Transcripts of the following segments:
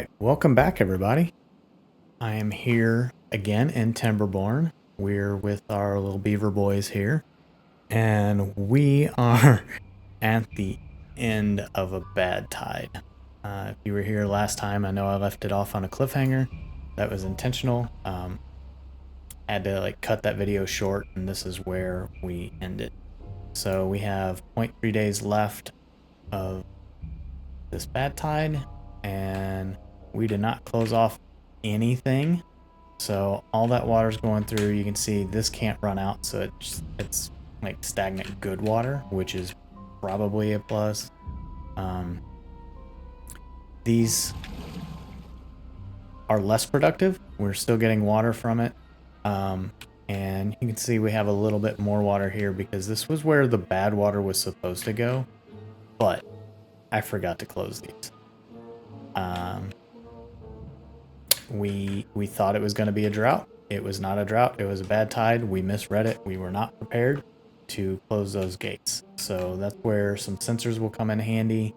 right, welcome back everybody. I am here again in Timberborn. We're with our little beaver boys here, and we are at the end of a bad tide. If you were here last time, I know I left it off on a cliffhanger. That was intentional. Had to like cut that video short, and this is where we end it. So we have 0.3 days left of this bad tide, and we did not close off anything, so all that water's going through. You can see this can't run out, so it's like stagnant good water, which is probably a plus. These are less productive. We're still getting water from it, and you can see we have a little bit more water here because this was where the bad water was supposed to go, but I forgot to close these. We thought it was going to be a drought. It was not a drought. It was a bad tide. We misread it. We were not prepared to close those gates. So that's where some sensors will come in handy.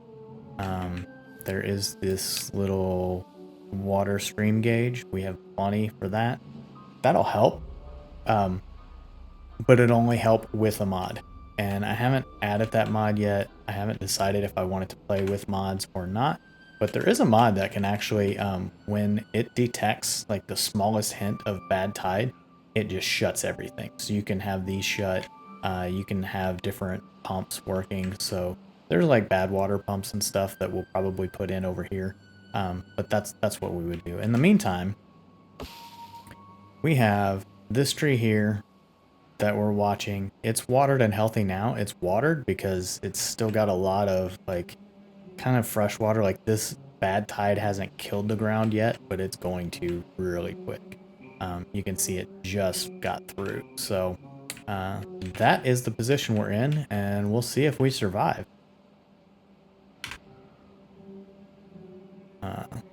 There is this little water stream gauge. We have plenty for that. That'll help. But it'll only help with a mod. And I haven't added that mod yet. I haven't decided if I wanted to play with mods or not. But there is a mod that can actually, when it detects like the smallest hint of bad tide, it just shuts everything. So you can have these shut. You can have different pumps working. So there's like bad water pumps and stuff that we'll probably put in over here. But that's what we would do. In the meantime, we have this tree here that we're watching. It's watered and healthy now. It's watered because it's still got a lot of like kind of fresh water. Like this bad tide hasn't killed the ground yet, but it's going to really quick. You can see it just got through. So that is the position we're in, and we'll see if we survive.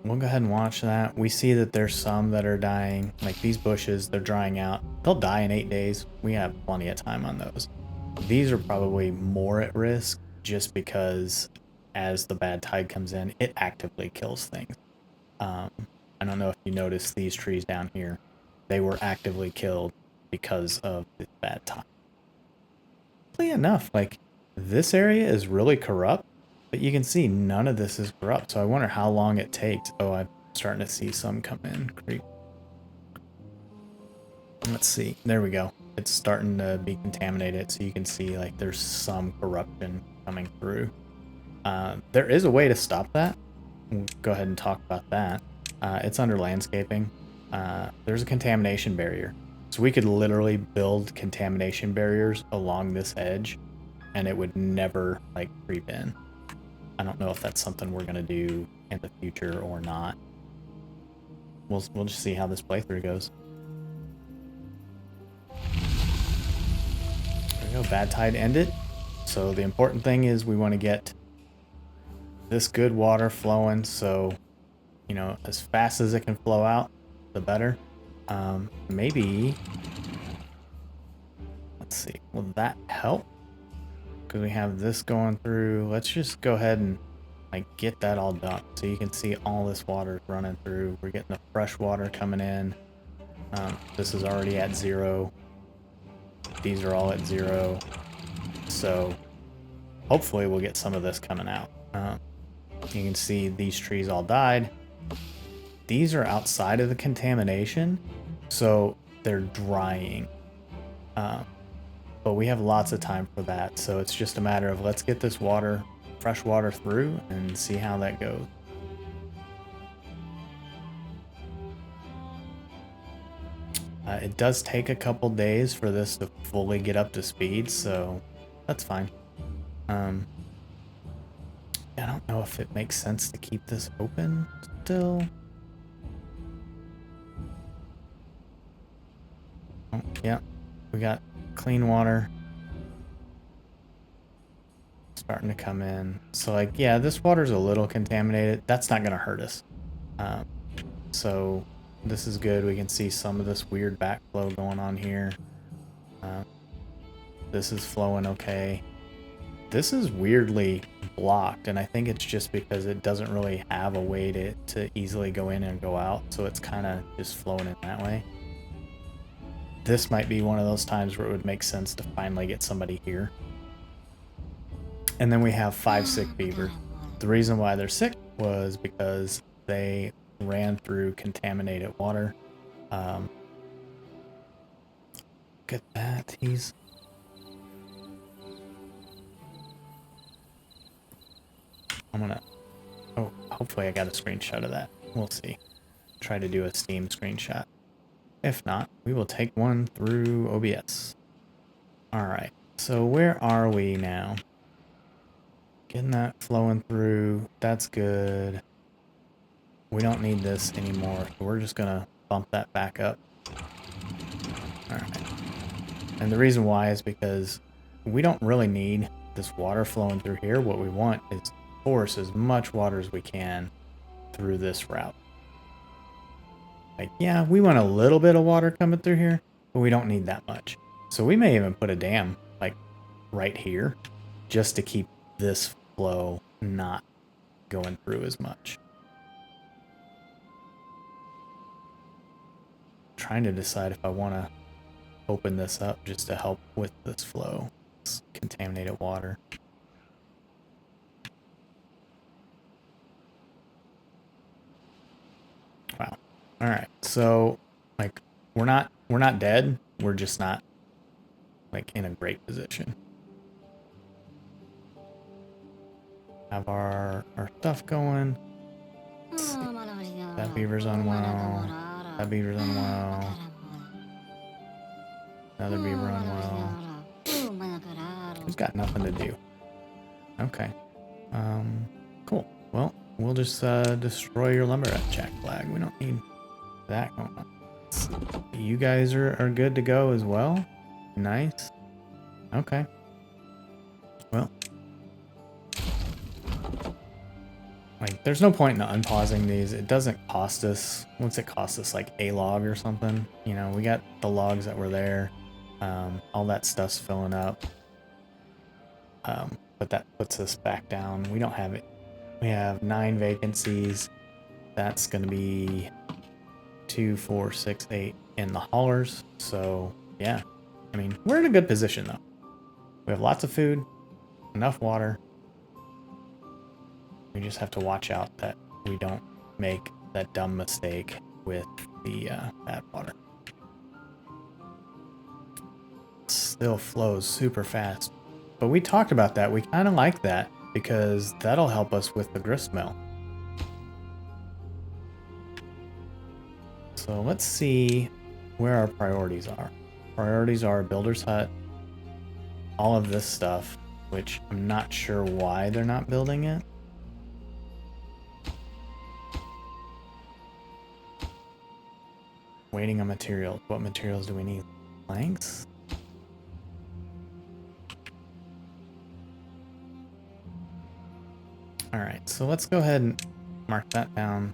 We'll go ahead and watch that. We see that there's some that are dying. Like these bushes, they're drying out. They'll die in 8 days. We have plenty of time on those. These are probably more at risk just because as the bad tide comes in, it actively kills things. I don't know if you noticed these trees down here. They were actively killed because of this bad tide. Oddly enough, like this area is really corrupt, but you can see none of this is corrupt. So I wonder how long it takes. Oh, I'm starting to see some come in. Creep. Let's see. There we go. It's starting to be contaminated. So you can see like there's some corruption coming through. There is a way to stop that. We'll go ahead and talk about that. It's under landscaping. There's a contamination barrier. So we could literally build contamination barriers along this edge and it would never like creep in. I don't know if that's something we're going to do in the future or not. We'll just see how this playthrough goes. There we go. Bad tide ended. So the important thing is we want to get this good water flowing, so you know, as fast as it can flow out, the better. Maybe let's see, will that help? Because we have this going through. Let's just go ahead and like get that all done so you can see all this water running through. We're getting the fresh water coming in. This is already at 0. These are all at 0, so hopefully we'll get some of this coming out. You can see these trees all died. These are outside of the contamination, so they're drying. But we have lots of time for that, so it's just a matter of let's get this water, fresh water through and see how that goes. It does take a couple days for this to fully get up to speed, so that's fine. I don't know if it makes sense to keep this open still. Oh, yeah, we got clean water starting to come in. So like, yeah, this water's a little contaminated. That's not gonna hurt us. So this is good. We can see some of this weird backflow going on here. This is flowing okay. this is weirdly blocked, and I think it's just because it doesn't really have a way to easily go in and go out, so it's kind of just flowing in that way. This might be one of those times where it would make sense to finally get somebody here. And then we have 5 sick beavers. The reason why they're sick was because they ran through contaminated water. Look at that. I'm gonna... Oh, hopefully I got a screenshot of that. We'll see. Try to do a Steam screenshot. If not, we will take one through OBS. Alright, so where are we now? Getting that flowing through. That's good. We don't need this anymore, so we're just gonna bump that back up. Alright. And the reason why is because we don't really need this water flowing through here. What we want is to force as much water as we can through this route. Like, yeah, we want a little bit of water coming through here, but we don't need that much. So we may even put a dam, like, right here, just to keep this flow not going through as much. Trying to decide if I want to open this up just to help with this flow. This contaminated water. Wow. All right. So, like, we're not dead. We're just not, like, in a great position. Have our stuff going. Let's see. That beaver's unwell. That beaver's unwell. Another beaver unwell. Who's got nothing to do? Okay. Cool. Well, we'll just destroy your lumberjack flag. We don't need that going on. You guys are good to go as well? Nice. Okay. Well. Like, there's no point in unpausing these. It doesn't cost us... What's it cost us? Like a log or something? You know, we got the logs that were there. All that stuff's filling up. But that puts us back down. We don't have it. We have 9 vacancies. That's going to be 2, 4, 6, 8 in the haulers. So, yeah. I mean, we're in a good position, though. We have lots of food, enough water. We just have to watch out that we don't make that dumb mistake with the bad water. It still flows super fast. But we talked about that. We kind of like that because that'll help us with the grist mill. So let's see where our priorities are. Priorities are builder's hut, all of this stuff, which I'm not sure why they're not building it. Waiting on materials. What materials do we need? Planks? Alright, so let's go ahead and mark that down.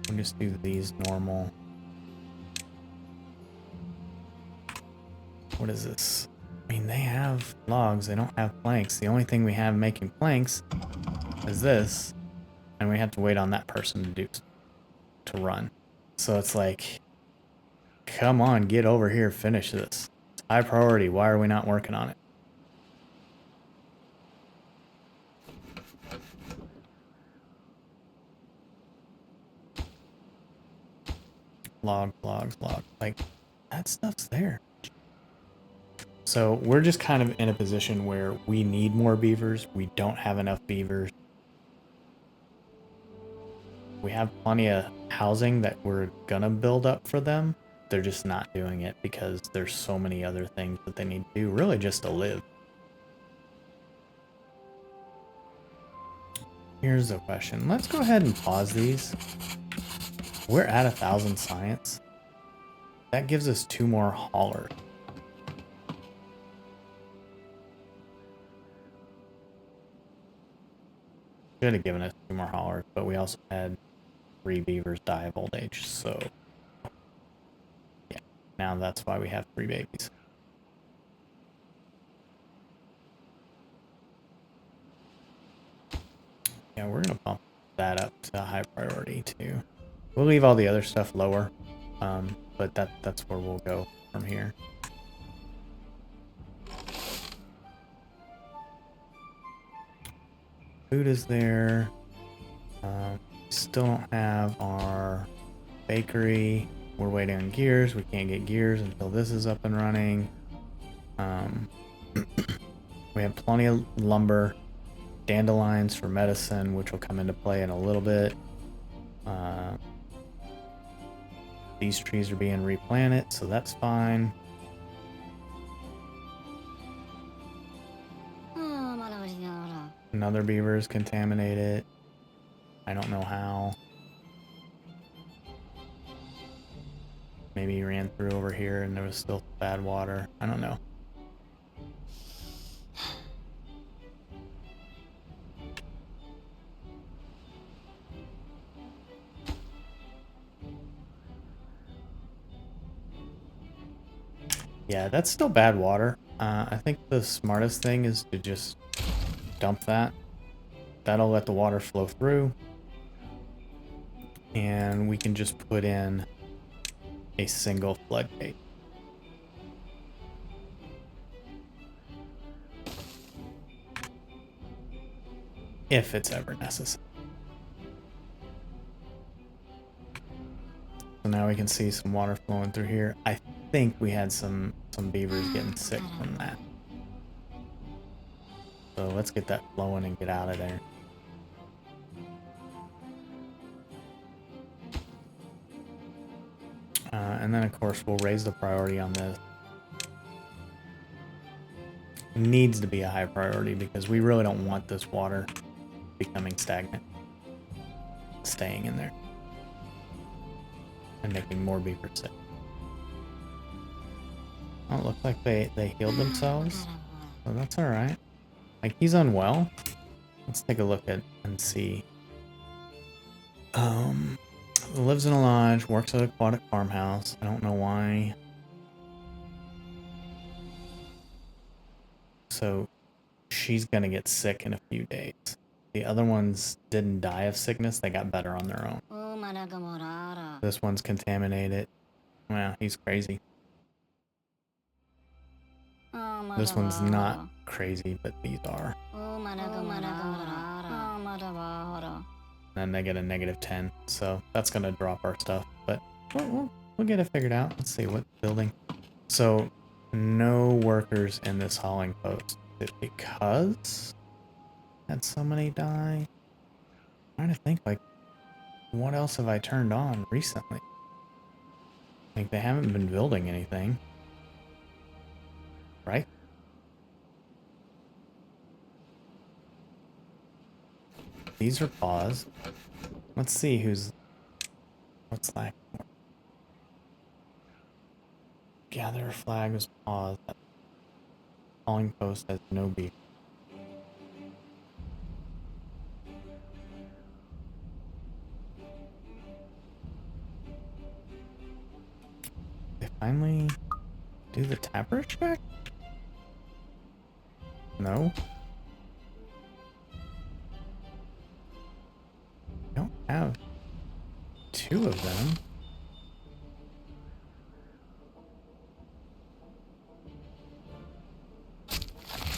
We'll just do these normal. What is this? I mean, they have logs, they don't have planks. The only thing we have making planks is this, and we have to wait on that person to run. So it's like, come on, get over here, finish this. It's high priority. Why are we not working on it? Logs. Like, that stuff's there. So we're just kind of in a position where we need more beavers. We don't have enough beavers. We have plenty of housing that we're gonna build up for them. They're just not doing it because there's so many other things that they need to do, really just to live. Here's the question. Let's go ahead and pause these. We're at 1,000 science. That gives us 2 more haulers. Should have given us 2 more haulers, but we also had 3 beavers die of old age, so yeah, now that's why we have 3 babies. that up to high priority too. We'll leave all the other stuff lower, but that's where we'll go from here. Food is there. Still don't have our bakery. We're waiting on gears. We can't get gears until this is up and running. We have plenty of lumber, dandelions for medicine, which will come into play in a little bit. These trees are being replanted, so that's fine. Another beaver is contaminated. I don't know how. Maybe he ran through over here and there was still bad water. I don't know. Yeah, that's still bad water. I think the smartest thing is to just dump that. That'll let the water flow through. And we can just put in a single floodgate. If it's ever necessary. So now we can see some water flowing through here. I think we had some beavers getting sick from that. So let's get that flowing and get out of there. And then of course we'll raise the priority on this. It needs to be a high priority because we really don't want this water becoming stagnant. Staying in there. And making more beavers sick. Oh, it looks like they healed themselves. So that's alright. Like, he's unwell. Let's take a look at and see. Lives in a lodge, works at an aquatic farmhouse. I don't know why. So she's gonna get sick in a few days. The other ones didn't die of sickness, they got better on their own. This one's contaminated. Well, he's crazy. This one's not crazy, but these are. And they get a -10, so that's gonna drop our stuff. But we'll get it figured out. Let's see what building. So no workers in this hauling post. Is it because had so many die? I'm trying to think, like, what else have I turned on recently? Like, they haven't been building anything, right? These are paused. Let's see what's lacking. Gather flag was paused. Calling post has no beef. They finally do the tapper check? No. Don't have 2 of them.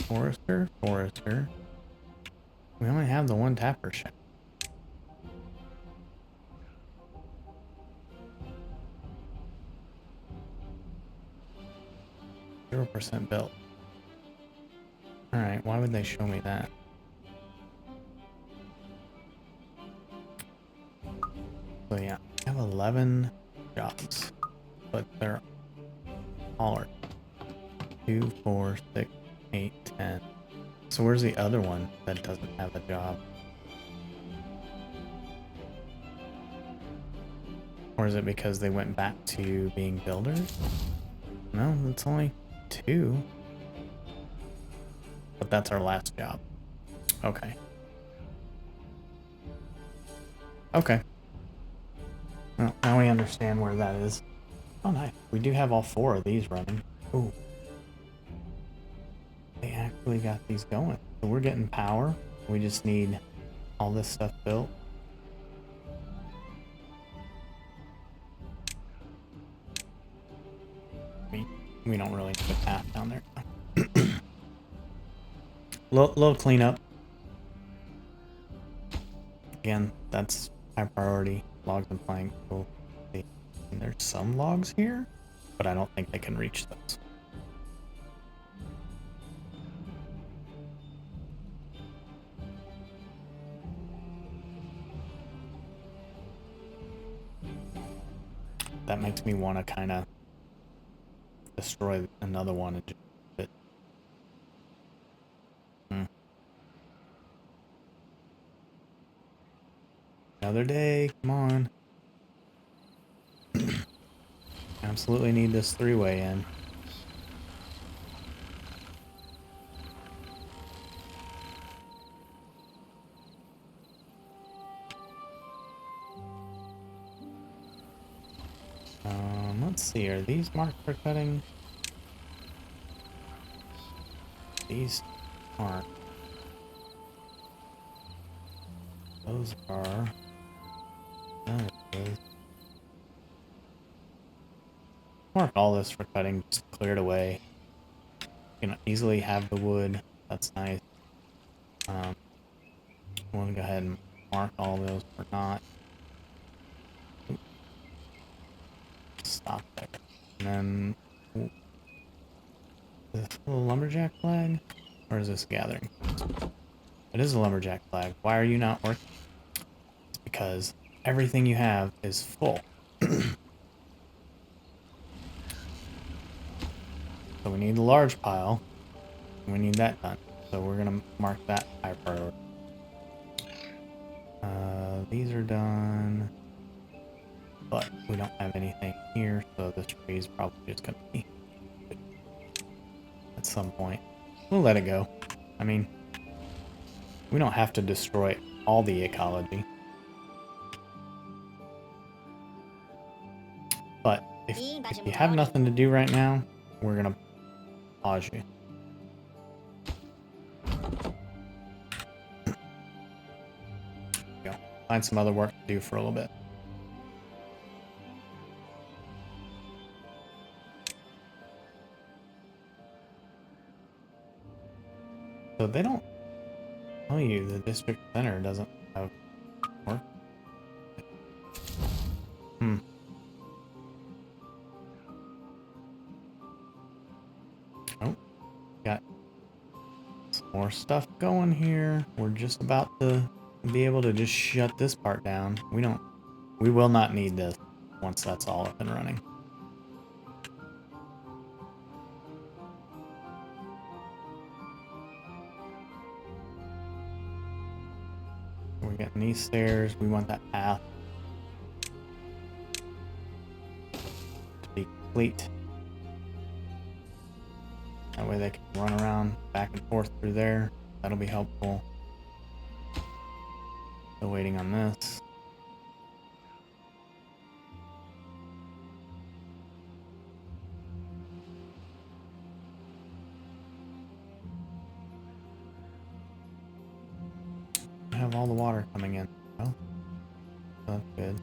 Forester. We only have the 1 tapper shack. 0% built. Alright, why would they show me that? So yeah, I have 11 jobs, but they're all 2, 4, 6, 8, 10. So where's the other one that doesn't have a job? Or is it because they went back to being builders? No, it's only 2. But that's our last job. Okay. Okay. Well, now we understand where that is. Oh, nice. We do have all 4 of these running. Ooh. They actually got these going. So we're getting power. We just need all this stuff built. I mean, we don't really need a path down there. Little cleanup. Again, that's high priority. Logs and planks. We'll see. And there's some logs here, but I don't think they can reach those. That makes me want to kind of destroy another one and just fit. Another day, come on. Absolutely need this three-way in. Let's see, are these marked for cutting? These aren't. Those are. That is. Mark all this for cutting, just clear it away. You can easily have the wood. That's nice. We'll go ahead and mark all those for not. Stop there. And then is this a little lumberjack flag? Or is this gathering? It is a lumberjack flag. Why are you not working? It's because everything you have is full. So we need a large pile. And we need that done. So we're gonna mark that high priority. These are done. But we don't have anything here, so this tree is probably just gonna be at some point. We'll let it go. I mean, we don't have to destroy all the ecology. But if you have nothing to do right now, we're gonna pause you. Go. Find some other work to do for a little bit. So they don't tell you the district center doesn't have work. Oh, got some more stuff going here. We're just about to be able to just shut this part down. We will not need this once that's all up and running. We're getting these stairs. We want that path to be complete. That way they can run around back and forth through there. That'll be helpful. Still waiting on this. I have all the water coming in. Oh, that's good.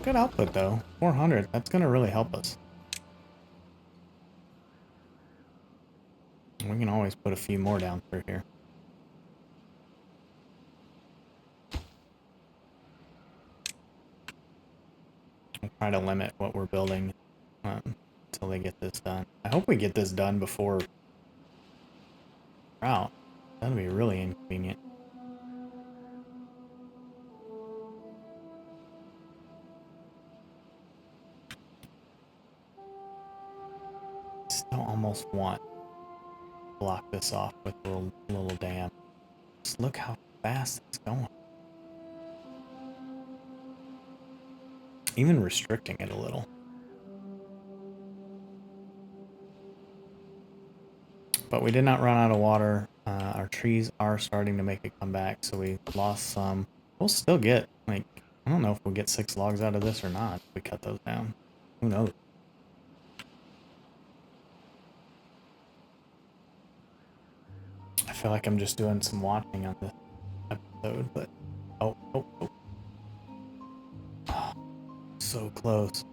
Good output though. 400. That's gonna really help us. We can always put a few more down through here. I'll try to limit what we're building until they get this done. I hope we get this done before drought. That'll be really inconvenient. Still almost want to block this off with a little dam. Just look how fast it's going. Even restricting it a little. But we did not run out of water. Our trees are starting to make a comeback, so we lost some. We'll still get, like, I don't know if we'll get 6 logs out of this or not if we cut those down. Who knows? feel like I'm just doing some watching on this episode, but oh. So close.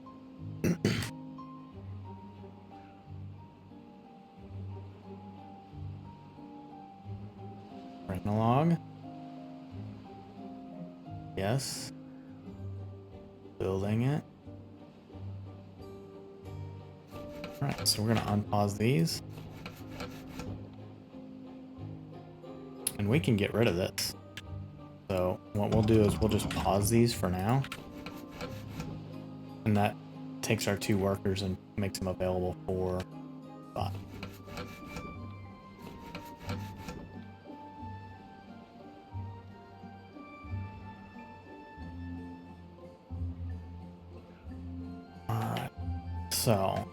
Bring along. Yes. Building it. Alright, so we're gonna unpause these. And we can get rid of this. So what we'll do is we'll just pause these for now. And that takes our 2 workers and makes them available for 5. Alright. So,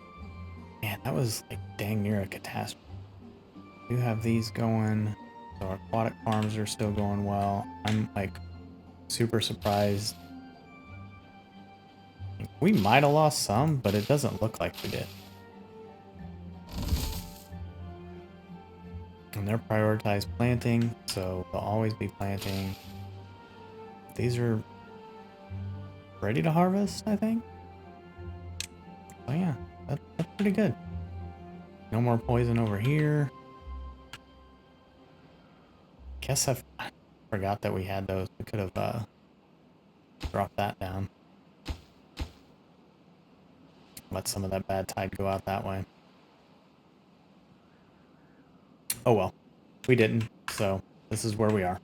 man, that was like dang near a catastrophe. We do have these going. So our aquatic farms are still going well. I'm like super surprised. We might have lost some, but it doesn't look like we did. And they're prioritized planting, so they'll always be planting. These are ready to harvest, I think. Oh yeah, that's pretty good. No more poison over here. Guess I forgot that we had those. We could have dropped that down. Let some of that bad tide go out that way. Oh well, we didn't, so this is where we are.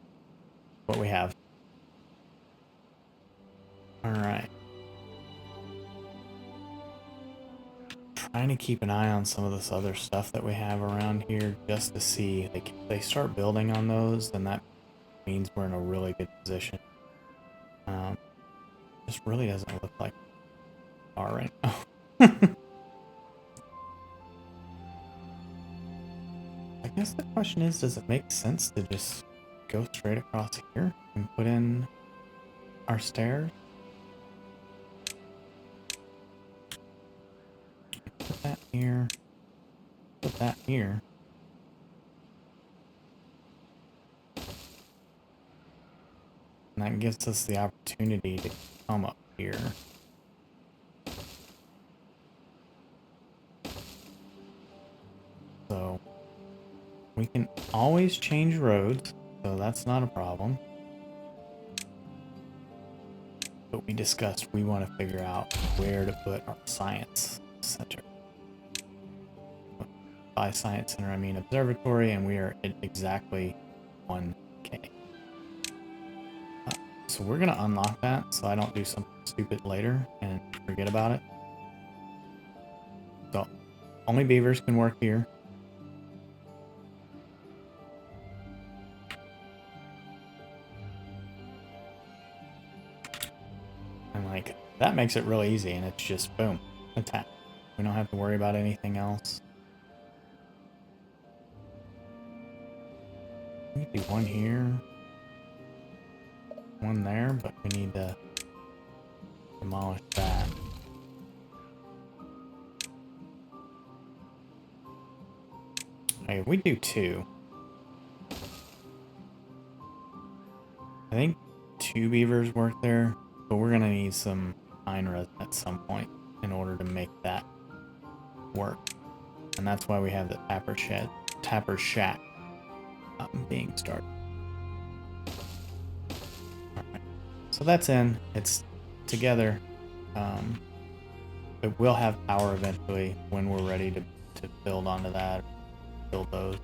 What we have. Alright. Trying to keep an eye on some of this other stuff that we have around here just to see, like, if they start building on those, then that means we're in a really good position. Just really doesn't look like we are right now. I guess the question is, does it make sense to just go straight across here and put in our stairs? Put that here. Put that here. And that gives us the opportunity to come up here. So we can always change roads, so that's not a problem. But we discussed we want to figure out where to put our science center. By science center, I mean observatory, and we are at exactly 1K. So we're going to unlock that so I don't do something stupid later and forget about it. So only beavers can work here. And like, that makes it really easy, and it's just boom, attack. We don't have to worry about anything else. We could do one here, one there, but we need to demolish that. Okay, we do 2. I think 2 beavers work there, but we're gonna need some pine resin at some point in order to make that work. And that's why we have the tapper shack being started. Alright. So that's in. It's together. It will have power eventually when we're ready to build onto that. Build those.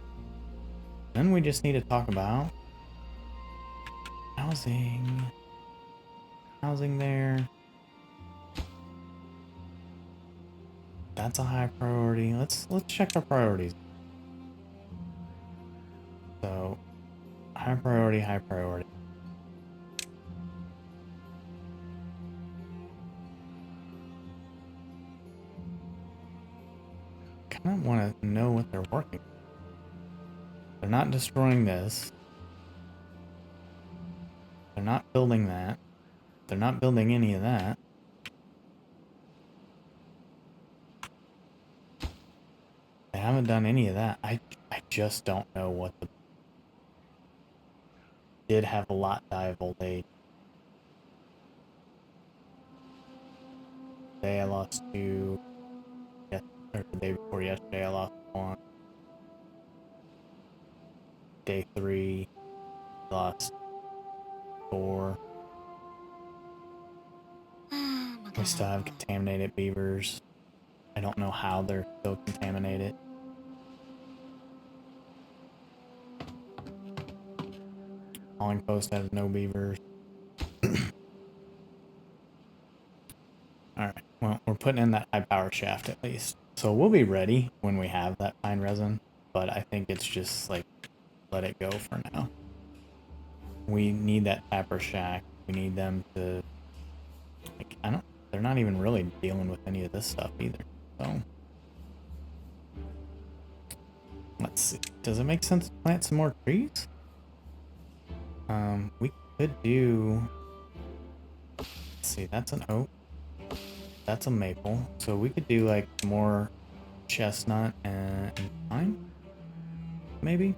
Then we just need to talk about housing. Housing there. That's a high priority. Let's check our priorities. So, high priority, high priority. Kind of want to know what they're working. They're not destroying this. They're not building that. They're not building any of that. They haven't done any of that. I just don't know what the did have a lot die of old age. Today I lost 2. Yes, or the day before yesterday I lost 1. Day 3 lost 4. We still have contaminated beavers. I don't know how they're still contaminated. Hauling post has no beavers. Alright, well, we're putting in that high power shaft at least. So we'll be ready when we have that pine resin, but I think it's just like, let it go for now. We need that tapper shack. We need them to, like, they're not even really dealing with any of this stuff either. So, let's see. Does it make sense to plant some more trees? We could do, let's see, that's an oak. That's a maple. So we could do like more chestnut and pine, maybe?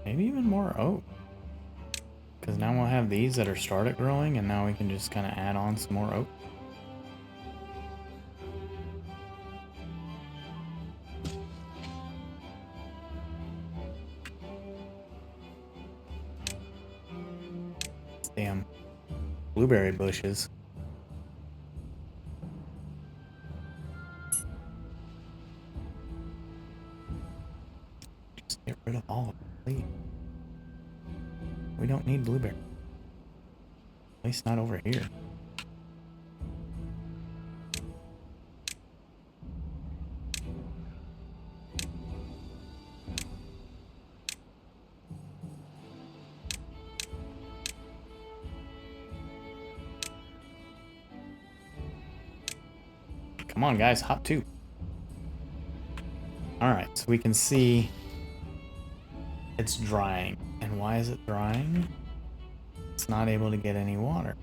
Maybe even more oak. Because now we'll have these that are started growing, and now we can just kind of add on some more oak. Damn. Blueberry bushes. Just get rid of all of it, please. We don't need blueberry. At least not over here. Come on, guys, hop 2. Alright, so we can see it's drying. And why is it drying? It's not able to get any water.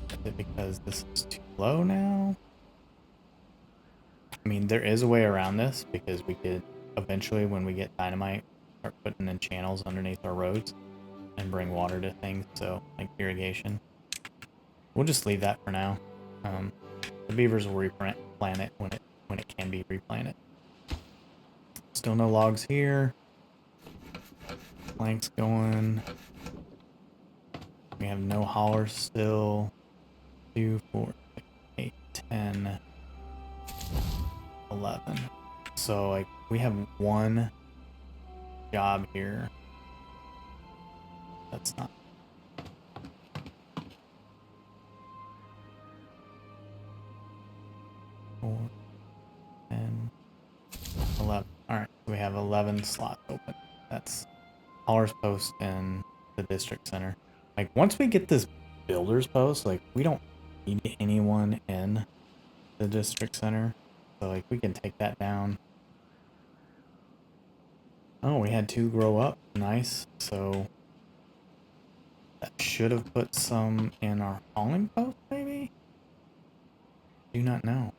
Is it because this is too low now? I mean, there is a way around this, because we could eventually, when we get dynamite, start putting in channels underneath our roads and bring water to things, so like irrigation. We'll just leave that for now. The beavers will replant it when it can be replanted. Still no logs here. Planks going. We have no haulers still. 2, 4, 8, 10, 11. So like we have one job here. That's not. 4, 10, 11. Alright, we have 11 slots open. That's haulers post in the district center. Like once we get this builder's post, like we don't need anyone in the district center. So like we can take that down. Oh, we had 2 grow up. Nice. So that should have put some in our hauling post, maybe? Do not know.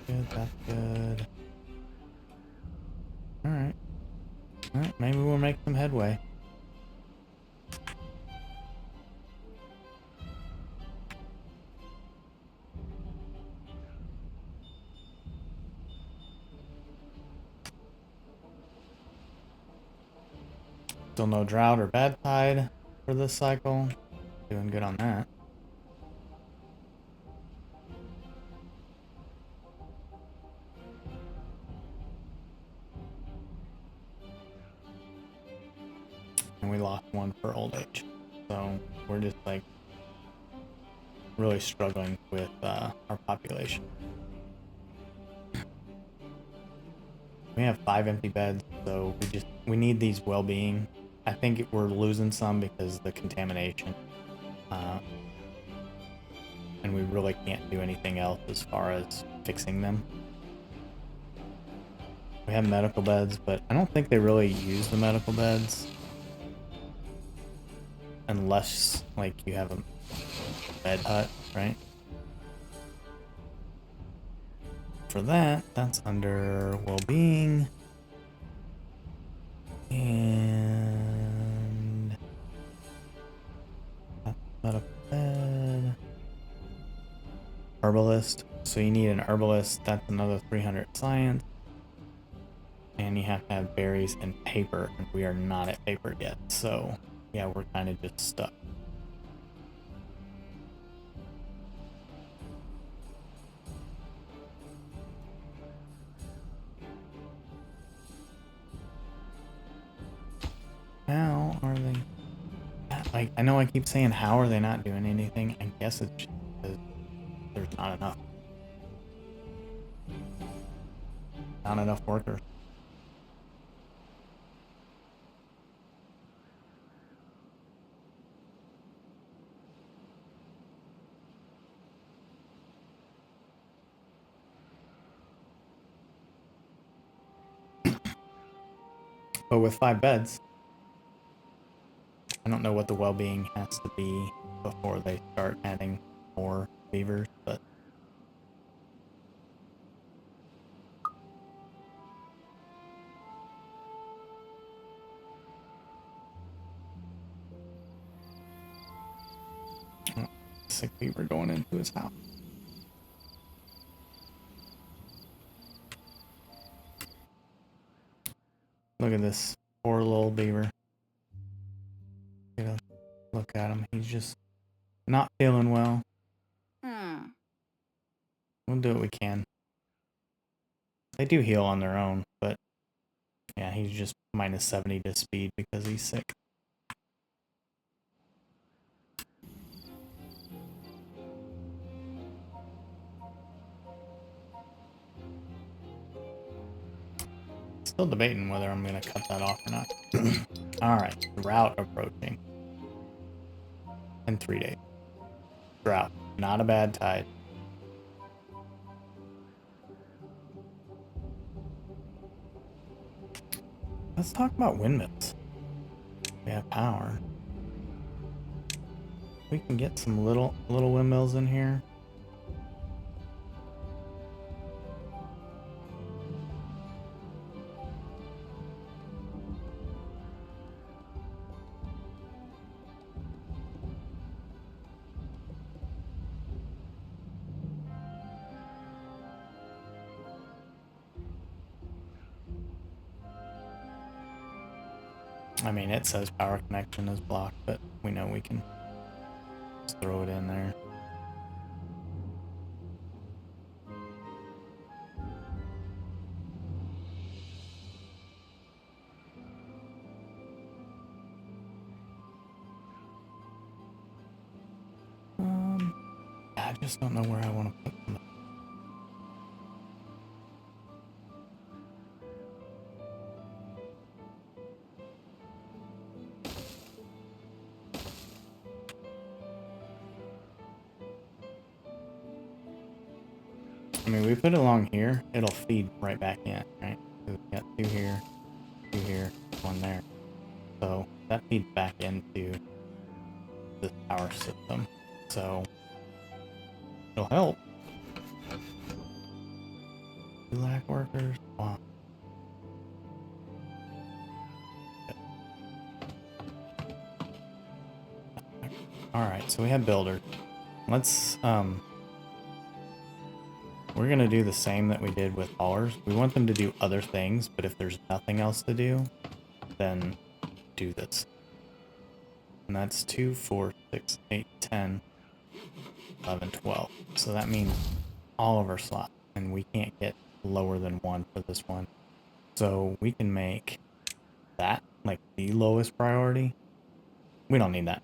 Good, that's good. Alright. Well, maybe we'll make some headway. Still no drought or bad tide for this cycle. Doing good on that. And we lost 1 for old age. So we're just like really struggling with our population. We have 5 empty beds, so we need these well-being. I think we're losing some because of the contamination. And we really can't do anything else as far as fixing them. We have medical beds, but I don't think they really use the medical beds. Unless, like, you have a bed hut, right? For that, that's under well-being. And that's medical bed. Herbalist. So you need an herbalist. That's another 300 science. And you have to have berries and paper. And we are not at paper yet. So yeah, we're kind of just stuck. How are they? Like, I know I keep saying, how are they not doing anything? I guess it's just because there's not enough. Not enough workers. But with 5 beds, I don't know what the well-being has to be before they start adding more beavers, but sick beaver going into his house. Look at this poor little beaver. You know, look at him. He's just not feeling well. We'll do what we can. They do heal on their own, but yeah, he's just minus 70 to speed because he's sick. Still debating whether I'm going to cut that off or not. Alright, drought approaching. In 3 days. Drought. Not a bad tide. Let's talk about windmills. We have power. We can get some little windmills in here. I mean, it says power connection is blocked, but we know we can just throw it in there. I just don't know where I want to put them. I mean, we put it along here, it'll feed right back in, right? So we got 2 here, 1 there. So that feeds back into this power system. So it'll help. We lack workers. Wow. Alright, so we have builders. Let's we're gonna do the same that we did with haulers. We want them to do other things, but if there's nothing else to do, then do this. And that's 2, 4, 6, 8, 10, 11, 12. So that means all of our slots, and we can't get lower than 1 for this one. So we can make that like the lowest priority. We don't need that.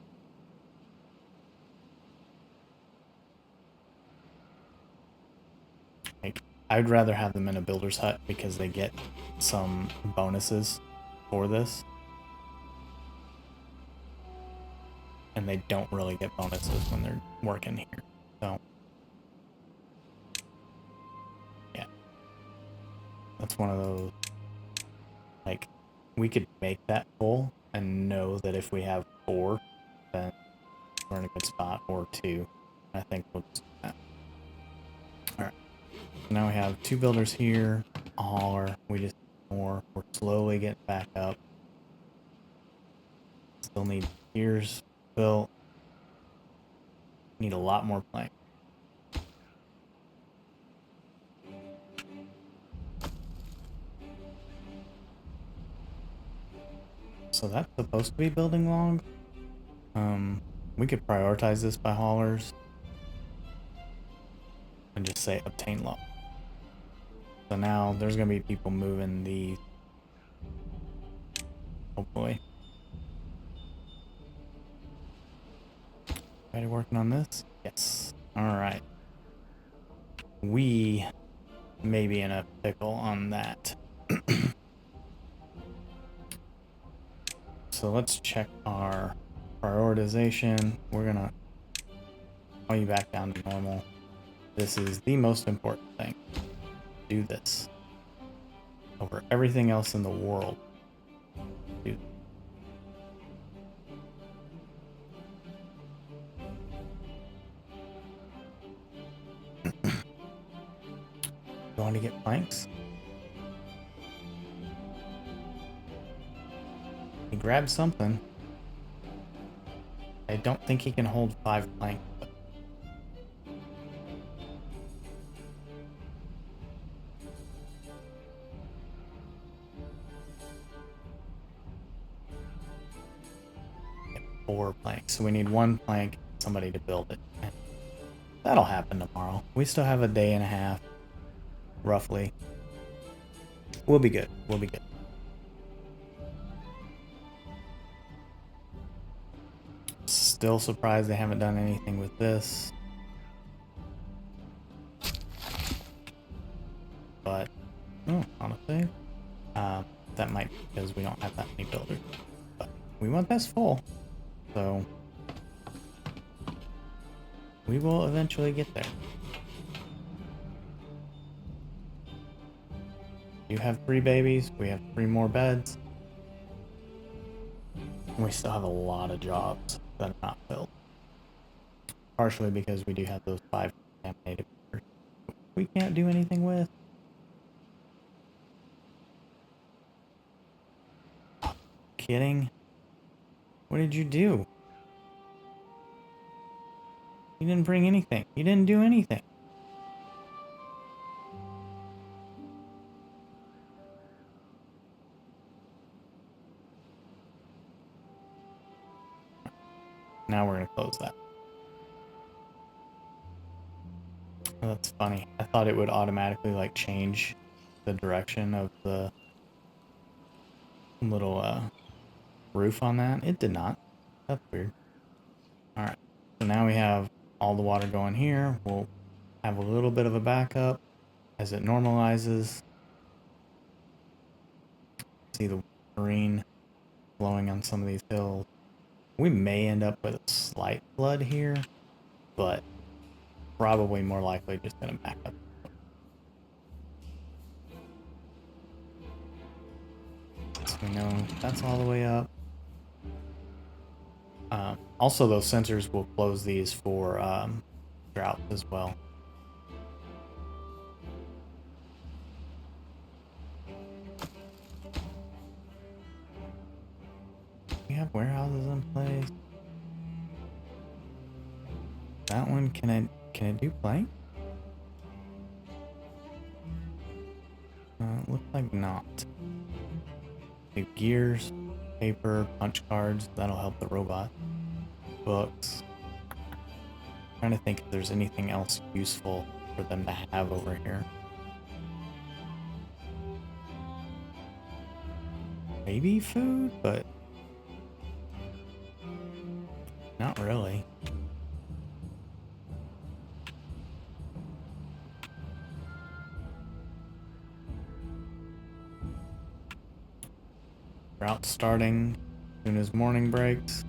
Like, I'd rather have them in a builder's hut because they get some bonuses for this. And they don't really get bonuses when they're working here. So, yeah. That's one of those Like, we could make that full and know that if we have 4, then we're in a good spot, or 2. I think we'll just do that. Alright. Now we have 2 builders here, a hauler. We just need more. We're slowly getting back up. Still need piers built. Need a lot more plank. So that's supposed to be building logs. We could prioritize this by haulers and just say obtain log. So now there's gonna be people moving these. Hopefully. Everybody working on this? Yes. Alright. We may be in a pickle on that. So let's check our prioritization. We're gonna call you back down to normal. This is the most important thing. Do this over everything else in the world. Do want to get planks? He grabbed something. I don't think he can hold 5 planks. Four planks. So we need 1 plank, somebody to build it. That'll happen tomorrow. We still have a day and a half, roughly. We'll be good. We'll be good. Still surprised they haven't done anything with this. But, oh, honestly, that might be because we don't have that many builders. But we want this full, so we will eventually get there. You have 3 babies, we have 3 more beds. And we still have a lot of jobs that are not filled. Partially because we do have those 5 contaminated beavers we can't do anything with. Kidding? What did you do? You didn't bring anything. You didn't do anything. Now we're gonna close that. Oh, that's funny. I thought it would automatically like change the direction of the little roof on that. It did not. That's weird. Alright. So now we have all the water going here. We'll have a little bit of a backup as it normalizes. See the green flowing on some of these hills. We may end up with a slight flood here, but probably more likely just gonna back up. So we know that's all the way up. Also, those sensors will close these for droughts as well. We have warehouses in place. That one, can it do plank? Looks like not. The gears, paper, punch cards, that'll help the robot. Books. Trying to think if there's anything else useful for them to have over here. Maybe food, but not really. Drought starting as soon as morning breaks.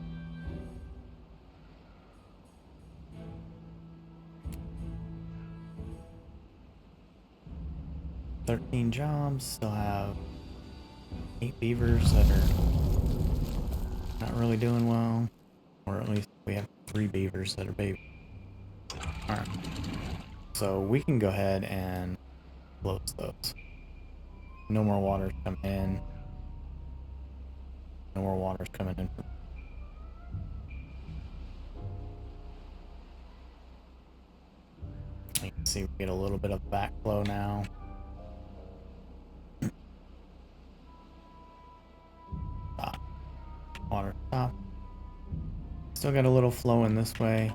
$13 jobs, still have 8 beavers that are not really doing well. Or at least we have 3 beavers that are baby. Alright. So we can go ahead and close those. No more water's coming in. No more water's coming in. You can see we get a little bit of backflow now. Stop. Water stop. Still got a little flow in this way.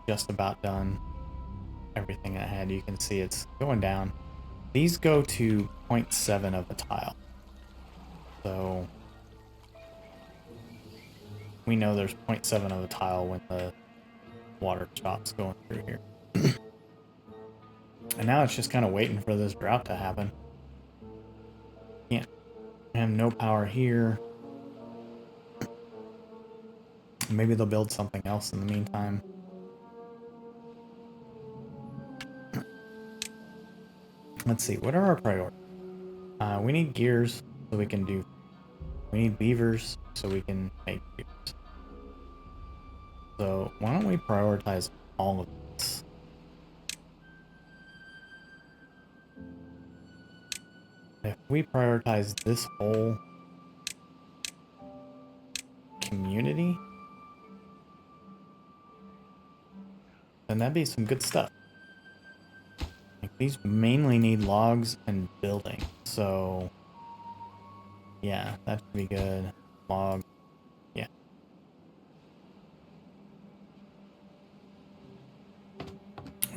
Just about done. Everything I had, you can see it's going down. These go to 0.7 of a tile. So we know there's 0.7 of a tile when the water stops going through here. And now it's just kind of waiting for this drought to happen. Can't have no power here. Maybe they'll build something else in the meantime. Let's see, what are our priorities? We need gears so we can do. We need beavers so we can make beavers. So why don't we prioritize all of this? If we prioritize this whole community, then that'd be some good stuff. Like, these mainly need logs and building, so yeah, that should be good. Log, yeah.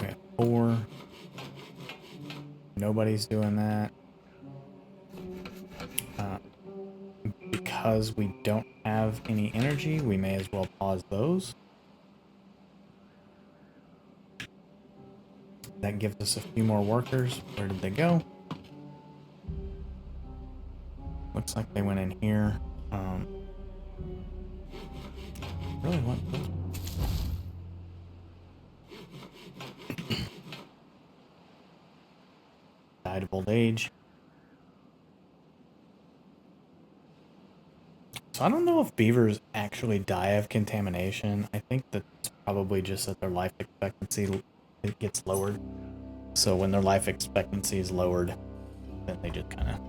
We have 4. Nobody's doing that. Because we don't have any energy, we may as well pause those. That gives us a few more workers. Where did they go? Looks like they went in here. Really want those. Died of old age. So I don't know if beavers actually die of contamination. I think that's probably just that their life expectancy it gets lowered. So when their life expectancy is lowered, then they just kind of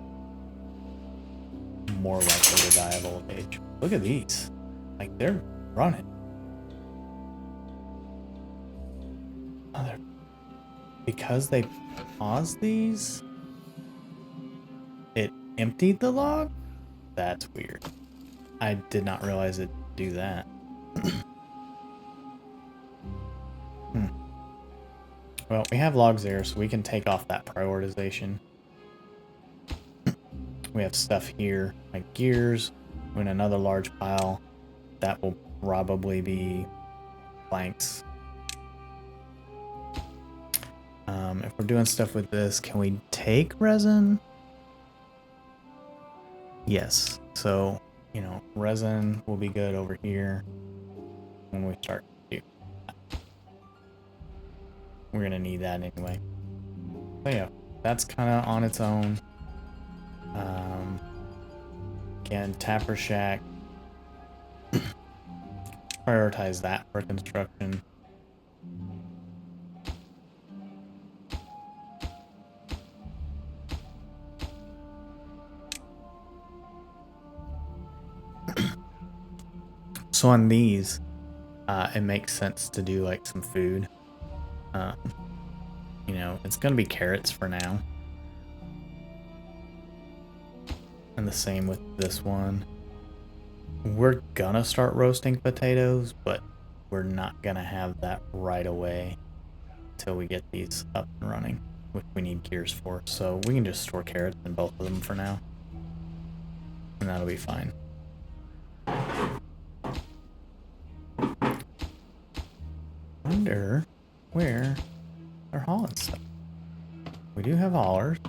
more likely to die of old age. Look at these. Like, they're running. Oh, because they paused these, it emptied the log? That's weird. I did not realize it'd do that. Well, we have logs there, so we can take off that prioritization. We have stuff here, like gears, in another large pile. That will probably be planks. If we're doing stuff with this, can we take resin? Yes. So, you know, resin will be good over here when we start to do that. We're going to need that anyway. So yeah, that's kind of on its own. Again, Tapper Shack. Prioritize that for construction. So on these, it makes sense to do like some food. You know, it's gonna be carrots for now. And the same with this one. We're gonna start roasting potatoes, but we're not gonna have that right away until we get these up and running, which we need gears for. So we can just store carrots in both of them for now. And that'll be fine. Wonder where they're hauling stuff. We do have haulers.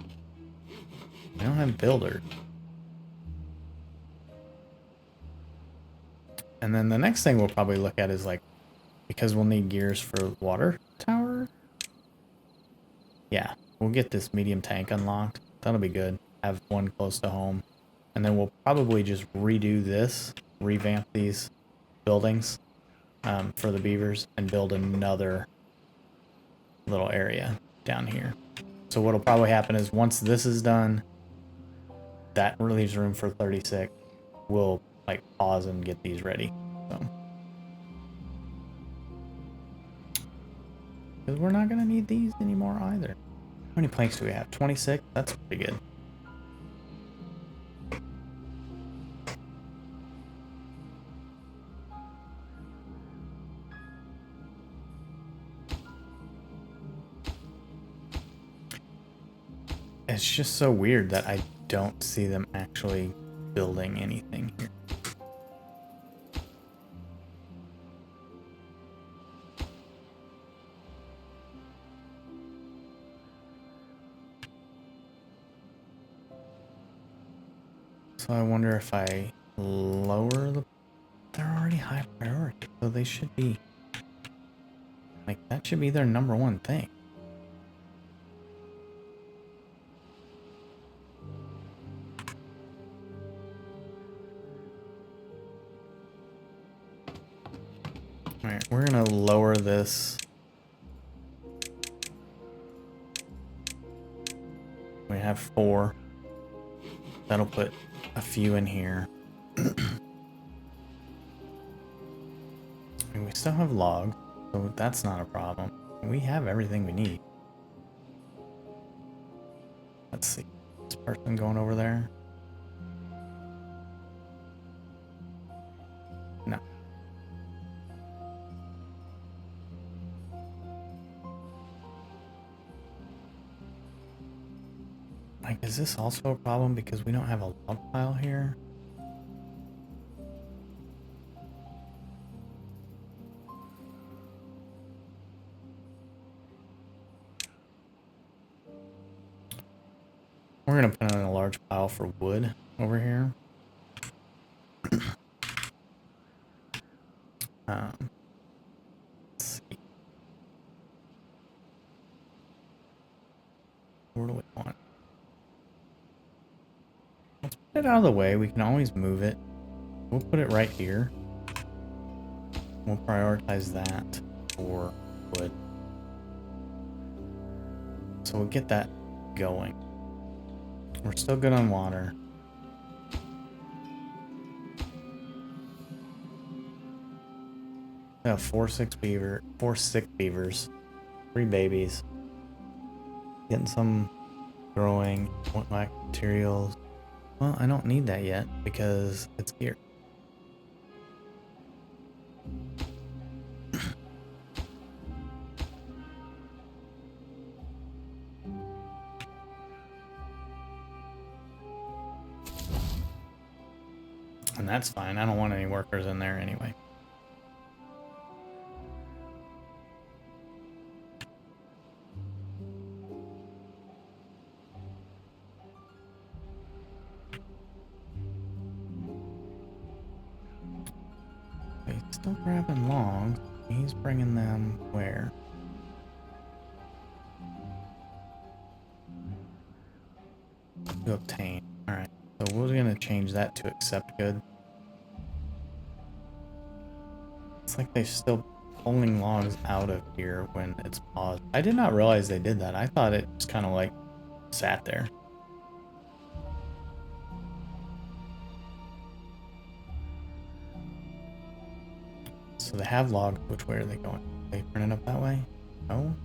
We don't have builders. And then the next thing we'll probably look at is like, because we'll need gears for water tower. Yeah, we'll get this medium tank unlocked. That'll be good. have one close to home. And then we'll probably just redo this, revamp these buildings for the beavers, and build another little area down here. So what'll probably happen is once this is done, that leaves room for 36. We'll like pause and get these ready. So, because we're not gonna need these anymore either. How many planks do we have? 26? That's pretty good. It's just so weird that I don't see them actually building anything here. So I wonder if I lower the... They're already high priority, so they should be... Like, that should be their number one thing. Alright, we're gonna lower this. We have 4. That'll put a few in here. And we still have logs, so that's not a problem. We have everything we need. Let's see. This person going over there? No. Like, is this also a problem because we don't have a log pile here? We're gonna put in a large pile for wood over here. Let's see. Where do we want? Let's put it out of the way. We can always move it. We'll put it right here. We'll prioritize that for wood. So we'll get that going. We're still good on water. We have 4 sick beavers, 3 babies. Getting some growing. Want my materials. Well, I don't need that yet because it's here. And that's fine. I don't want any workers in there anyway. He's still grabbing logs. He's bringing them where? To obtain. Alright. So we're going to change that to accept good. It's like they're still pulling logs out of here when it's paused. I did not realize they did that. I thought it just kind of like sat there. So they have logs. Which way are they going? Are they turning up that way? No?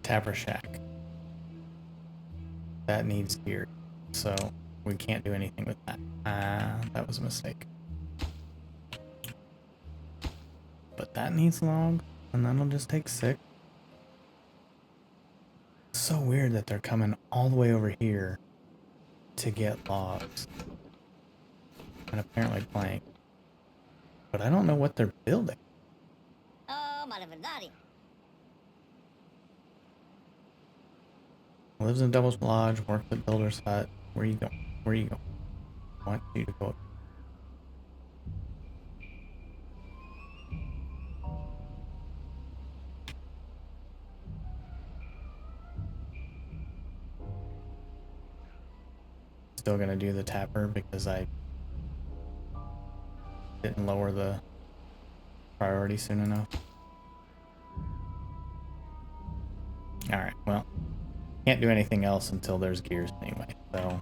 Tapper Shack. That needs gear. So we can't do anything with that. That was a mistake. But that needs logs, and that'll just take 6. So weird that they're coming all the way over here to get logs. And apparently plank. But I don't know what they're building. Oh, malaverdade. Lives in Devil's Lodge, works at Builder's Hut. Where you going? Where you going? I want you to go. Still gonna do the tapper because I didn't lower the priority soon enough. Alright, well, can't do anything else until there's gears anyway, so.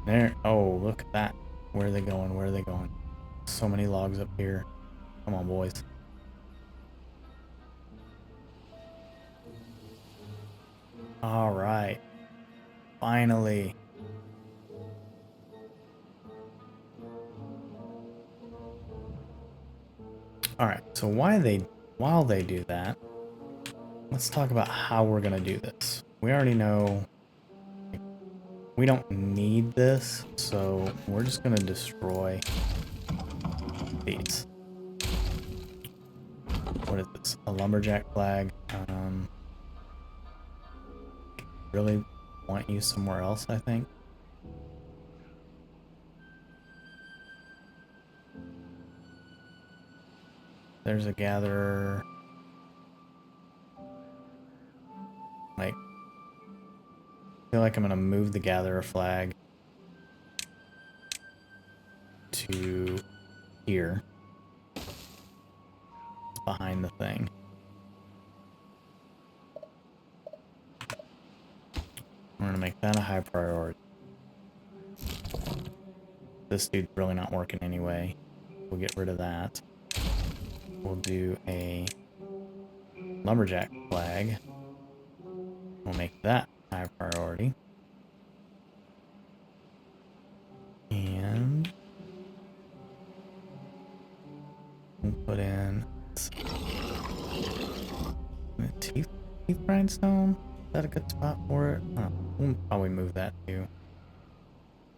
There, oh, look at that. Where are they going? Where are they going? So many logs up here. Come on, boys. Alright. Finally. Alright, so while they do that, let's talk about how we're gonna do this. We already know we don't need this, so we're just gonna destroy these. What is this? A lumberjack flag. Really want you somewhere else, I think. There's a gatherer. Like, I feel like I'm gonna move the gatherer flag to here. It's behind the thing. We're gonna make that a high priority. This dude's really not working anyway. We'll get rid of that. We'll do a lumberjack flag. We'll make that high priority. And we'll put in teeth grindstone. Is that a good spot for it? We'll probably move that too.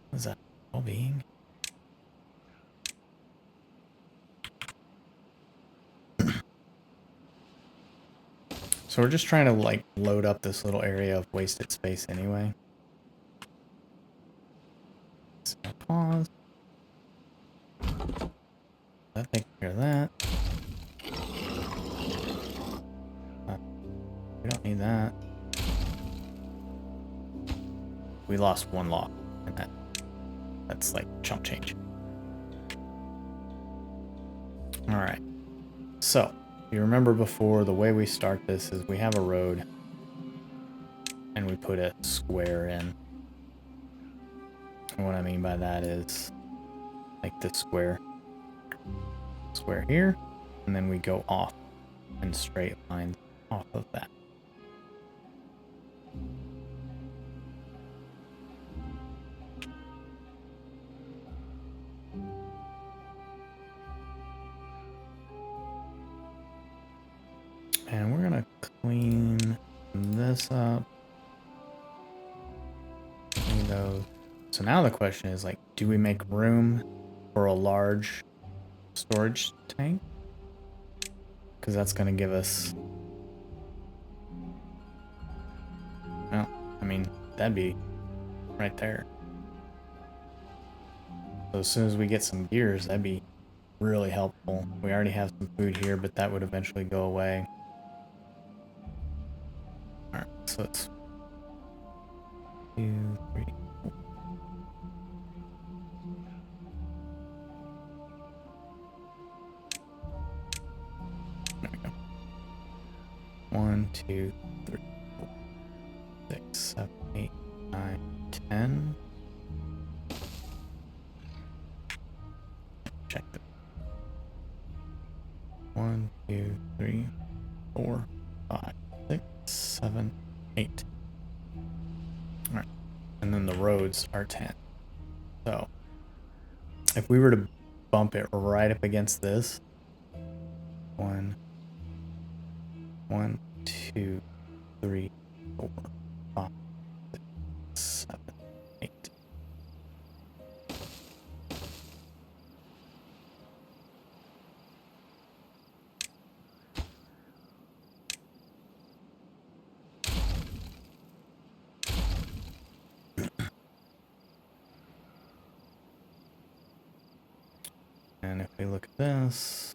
What is that? Well-being? So we're just trying to like load up this little area of wasted space anyway. So pause. That takes care of that. We don't need that. We lost one log, and that's like chump change. All right. So you remember before, the way we start this is we have a road, and we put a square in. And what I mean by that is like this square here, and then we go off in straight lines off of that. And we're gonna clean this up. Those. So now the question is like, do we make room for a large storage tank? Because that's gonna give us. Well, I mean, that'd be right there. So as soon as we get some gears, that'd be really helpful. We already have some food here, but that would eventually go away. Alright, so it's 2, 3, 4. There we go. 1, 2, 3, 4, 6, 7, 8, 9, 10. Check that. 1, 2, 3, 4, 5, 6, 7, 8. Alright. And then the roads are 10. So if we were to bump it right up against this, 1, 2, 3, 4, 5, 6, 7, 8. And if we look at this,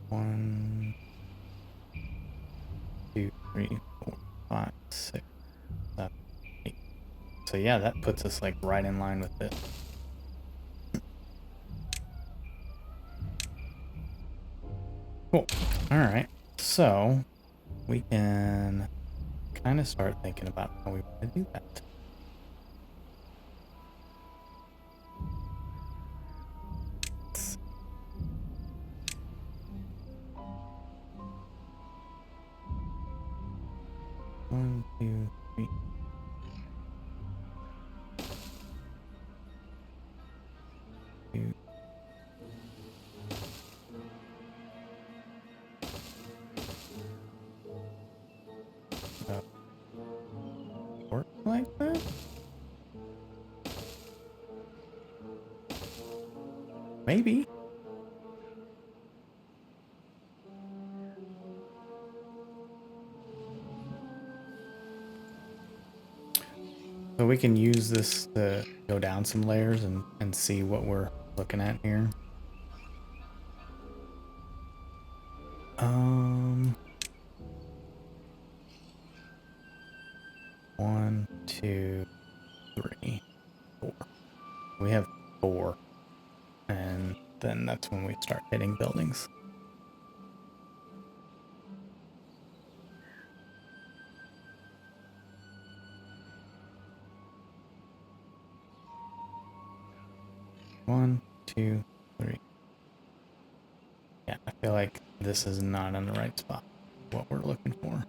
1, 2, 3, 4, 5, 6, 7, 8. So yeah, that puts us like right in line with it. Cool. All right. So we can kind of start thinking about how we want to do that. One, two, three. Two. Work like that? Maybe. So we can use this to go down some layers and see what we're looking at here. 1, 2, 3, 4. We have 4. And then that's when we start hitting buildings. One, 2, 3. Yeah, I feel like this is not in the right spot. What we're looking for.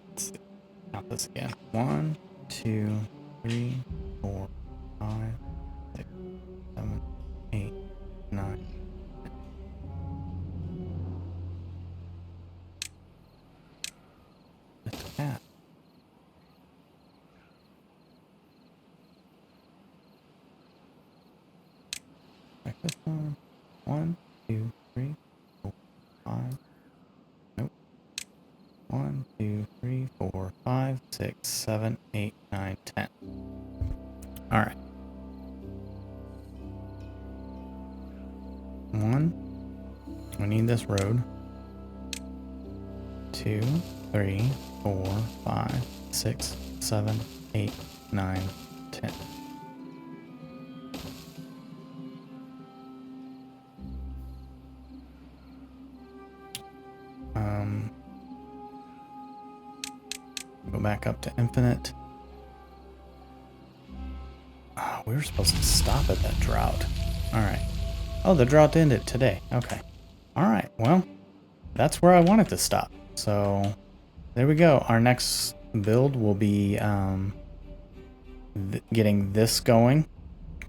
Let's count this again. 1, 2, 3, 4, 5, 6, 7, 8, 9. Just a cat. Like this one. 1, 2, 3, 4, 5. Nope. 1, 2, 3, 4, 5, 6, 7, 8, 9, 10. All right. 1, we need this road. 2, 3, 4, 5, 6, 7, 8, 9, 10. Go back up to infinite. Oh, we were supposed to stop at that drought. All right. Oh, the drought ended today. Okay. All right. Well, that's where I wanted to stop. So there we go. Our next build will be getting this going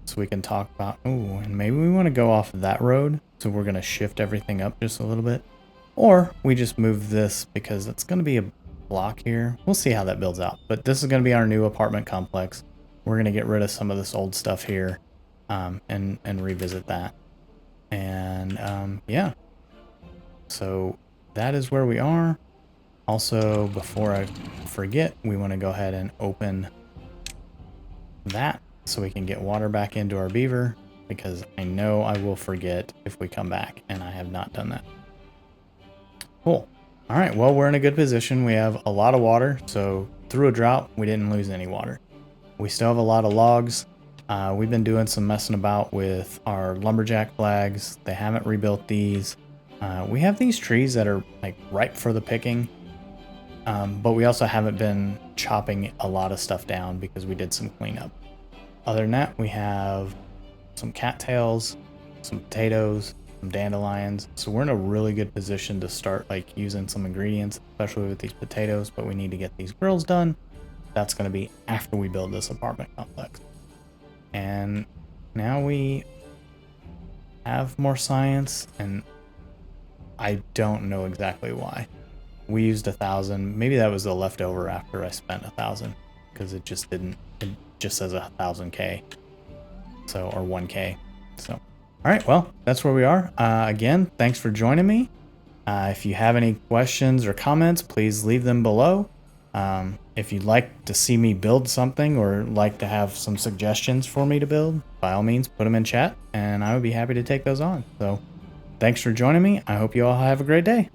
so we can talk about, oh, and maybe we want to go off of that road. So we're going to shift everything up just a little bit. Or we just move this because it's going to be a block here. We'll see how that builds out. But this is going to be our new apartment complex. We're going to get rid of some of this old stuff here and revisit that. And yeah. So that is where we are. Also, before I forget, we want to go ahead and open that so we can get water back into our beaver, because I know I will forget if we come back, and I have not done that. Cool. All right, well, we're in a good position. We have a lot of water, so through a drought, we didn't lose any water. We still have a lot of logs. We've been doing some messing about with our lumberjack flags. They haven't rebuilt these. We have these trees that are like ripe for the picking, but we also haven't been chopping a lot of stuff down because we did some cleanup. Other than that, we have some cattails, some potatoes, some dandelions. So we're in a really good position to start like using some ingredients, especially with these potatoes, but we need to get these grills done. That's going to be after we build this apartment complex. And now we have more science, and I don't know exactly why. We used 1,000. Maybe that was the leftover after I spent 1,000, because it just didn't. It just says 1,000K. So, or 1K. So, all right, well, that's where we are. Again, thanks for joining me. If you have any questions or comments, please leave them below. If you'd like to see me build something or like to have some suggestions for me to build, by all means, put them in chat and I would be happy to take those on. So thanks for joining me. I hope you all have a great day.